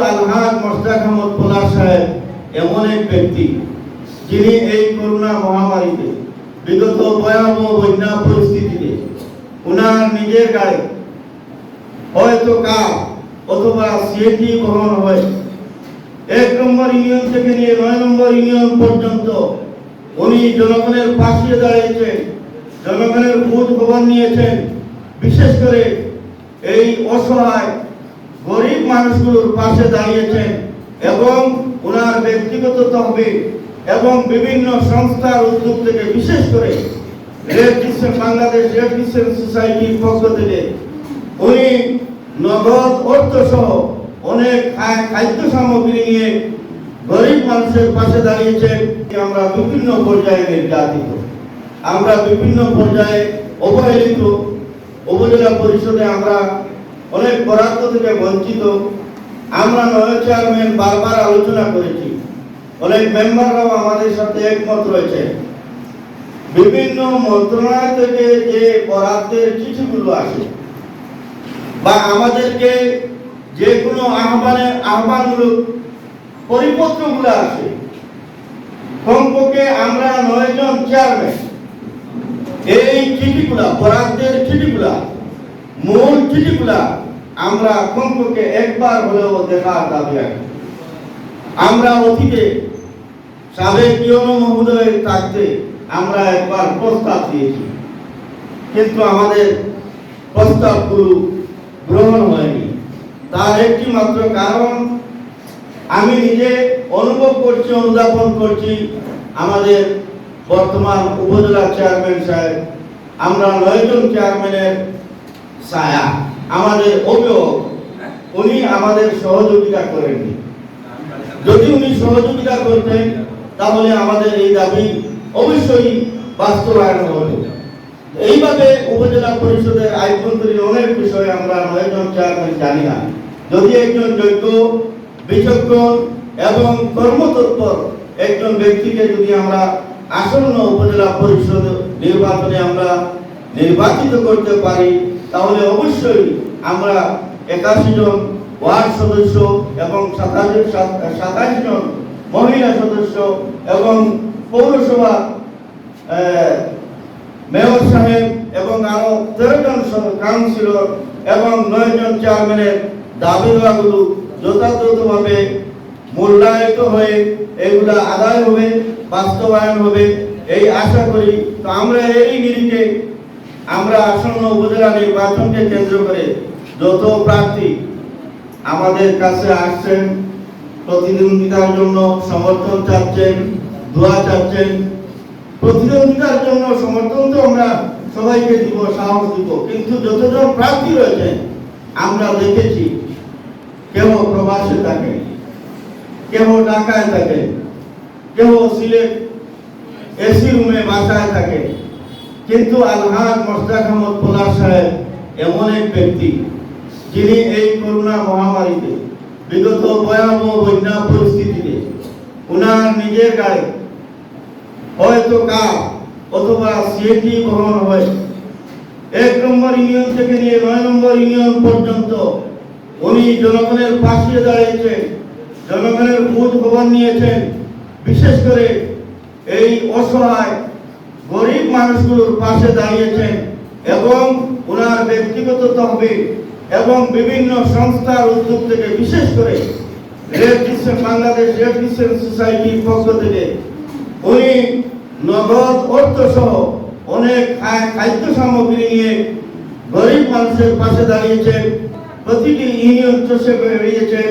আলহাজ মোশতাক আহমদ পলাশ সাহেব এমন এক ব্যক্তি যিনি এই করোনা মহামারীতে বিগত ভয়াবহ বন্যা পরিস্থিতিতে উনার নিজের গাড়ি হয়তো কার অথবা সিএনজি বহন হয় 1 নম্বর ইউনিয়ন থেকে নিয়ে 9 নম্বর ইউনিয়ন পর্যন্ত উনি জনগণের পাশে দাঁড়িয়েছেন, জনগণের খোঁজ খবর নিয়েছেন। বিশেষ করে এই অসহায় গরিব মানুষগুলোর পাশে দাঁড়িয়েছেন এবং ওনার ব্যক্তিগত তহবিল এবং বিভিন্ন সংস্থার উদ্যোগ থেকে, বিশেষ করে red crescent Bangladesh red crescent সোসাইটির পক্ষ থেকে উনি নগদ অর্থ সহ অনেক খাদ্য সামগ্রী নিয়ে গরিব মানুষের পাশে দাঁড়িয়েছেন। আমরা বিভিন্ন পর্যায়ে নির্যাতিত, আমরা বিভিন্ন পর্যায়ে অবহেলিত, উপজেলা পরিষদে আমরা অনেক বরাদ্দ থেকে বঞ্চিত। আমরা নয় চেয়ারম্যান বারবার আলোচনা করেছি, অনেক মেম্বাররাও আমাদের সাথে একমত রয়েছে। বিভিন্ন মন্ত্রণালয় থেকে যে বরাদ্দের চিঠিগুলো আসে বা আমাদেরকে যে কোনো আহ্বানমূলক পরিপত্রগুলো আসে, কমপক্ষে আমরা 9 জন চেয়ারম্যান এই চিঠিগুলা, বরাদ্দের চিঠিগুলা, মূল চিঠিগুলা আমরা কমপক্ষে একবার হলেও দেখার দাবি রাখি। আমরা অতীতে সাবেক ইউনো মহোদয় থাকতে আমরা একবার প্রস্তাব দিয়েছি, কিন্তু আমাদের প্রস্তাবগুলো গ্রহণ হয়নি। তার একটি মাত্র কারণ আমি নিজে অনুভব করছি, অনুধাবন করছি। আমাদের বর্তমান উপজেলা চেয়ারম্যান সাহেব, আমরা 9 জন চেয়ারম্যানের ছায়া, আমাদের অভিযোগ উনি আমাদের সহযোগিতা করেননি। যদি উনি সহযোগিতা করতেন তাহলে আমাদের এই দাবি অবশ্যই বাস্তবায়ন হতো। এইভাবে উপজেলা পরিষদের আইনমন্ত্রীর অনেক বিষয়ে আমরা 9 জন চেয়ারম্যান জানি না। যদি একজন যোগ্য, বিচক্ষণ এবং কর্মতৎপর একজন ব্যক্তিকে যদি আমরা আসন্ন উপজেলা পরিষদ নির্বাচনে আমরা নির্বাচিত করতে পারি, তাহলে অবশ্যই আমরা 81 জন ওয়ার্ড সদস্য এবং 27 জন মহিলা সদস্য এবং পৌরসভা মেয়র সাহেব এবং আরো 13 জন কাউন্সিলর এবং 9 জন চেয়ারম্যানের দাবি দেওয়াগুলো যথাযথভাবে মূল্যায়িত হয়ে এগুলা আদায় হবে, বাস্তবায়ন হবে এই আশা করি। তো আমরা এই নিরিখে আমরা আসন্ন উপজেলা নির্বাচনকে কেন্দ্র করে যত প্রার্থী আমাদের কাছে আসছেন, প্রতিদ্বন্দ্বিতার জন্য সমর্থন চাচ্ছেন, দোয়া চাচ্ছেন, প্রতিদ্বন্দ্বিতার জন্য সমর্থন তো আমরা সবাইকে দিব, সাহস দিব, কিন্তু যতজন প্রার্থী রয়েছেন আমরা দেখেছি কেউ প্রবাসে থাকে, কেউ ঢাকায় থাকে, কেউ সিলেট এসি রুমে বাসায় থাকে, কিন্তু আলহাজ মোশতাক আহমদ পলাশ সাহেব এমন এক ব্যক্তি যিনি এই করোনা মহামারীতে বিগত ভয়াবহ বন্যা পরিস্থিতিতে উনার নিজের গাড়ি হয়তো কার অথবা সিএনজি বহন হয় 1 নম্বর ইউনিয়ন থেকে নিয়ে 9 নম্বর ইউনিয়ন পর্যন্ত উনি জনগণের পাশে দাঁড়িয়েছেন, জনগণের খোঁজ খবর নিয়েছেন। বিশেষ করে এই অসহায় গরিব মানুষগুলোর পাশে দাঁড়িয়েছেন এবং ওনার ব্যক্তিগত তহবিল এবং বিভিন্ন সংস্থার উদ্যোগ থেকে, বিশেষ করে red crescent Bangladesh red crescent সোসাইটির পক্ষ থেকে উনি নগদ অর্থ সহ অনেক খাদ্য সামগ্রী নিয়ে গরিব মানুষের পাশে দাঁড়িয়েছেন, প্রতিটি ইউনিয়ন চষে বেরিয়েছেন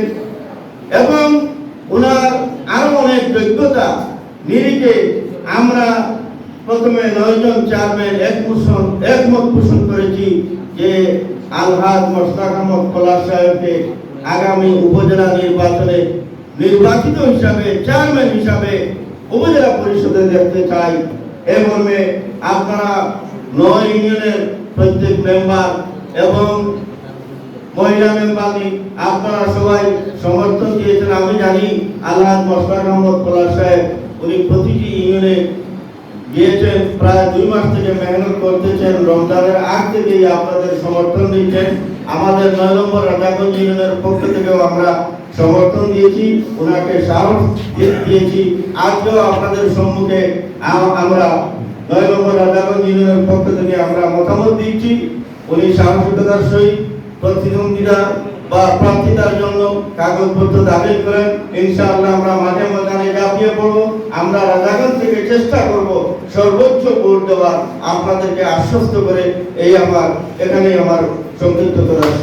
এবং ওনার আরো অনেক যোগ্যতা নিরিখে আমরা প্রথমে 9 জন চেয়ারম্যান একমত পোষণ করেছি যে আলহাজ মোশতাক আহমদ পলাশ সাহেবকে আগামী উপজেলা নির্বাচনে নির্বাচিত হিসাবে, চেয়ারম্যান হিসাবে উপজেলা পরিষদে দেখতে চাই। এই মর্মে আপনারা 9 ইউনিয়নের প্রত্যেক মেম্বার এবং মহিলা মেম্বারকে আপনারা সবাই সমর্থন দিয়েছেন। আমি জানি আলহাজ মোশতাক আহমদ পলাশ সাহেব উনি প্রতিটি ইউনিয়নে গিয়েছেন, প্রায় 2 মাস থেকে মেহনত করতেছেন, রমজানের আগ থেকেই আপনাদের সমর্থন দিচ্ছেন। আমাদের 9 নম্বর রাজাগঞ্জ ইউনিয়নের পক্ষ থেকেও আমরা সমর্থন দিয়েছি, ওনাকে সাহস দিয়েছি। আজকেও আপনাদের সম্মুখে আমরা 9 নম্বর রাজাগঞ্জ ইউনিয়নের পক্ষ থেকে আমরা মতামত দিচ্ছি। উনি সাহসিকতার সহিত প্রতিদ্বন্দ্বিতা বা প্রার্থিতার জন্য কাগজপত্র দাখিল করেন। ইনশাআল্লাহ আমরা মাঠে ময়দানে ঝাঁপিয়ে পড়ব। আমরা রাজাগঞ্জ থেকে চেষ্টা করব সর্বোচ্চ ভোট দেওয়ার, আপনাদেরকে আশ্বস্ত করে এখানেই আমার সংক্ষিপ্ত করার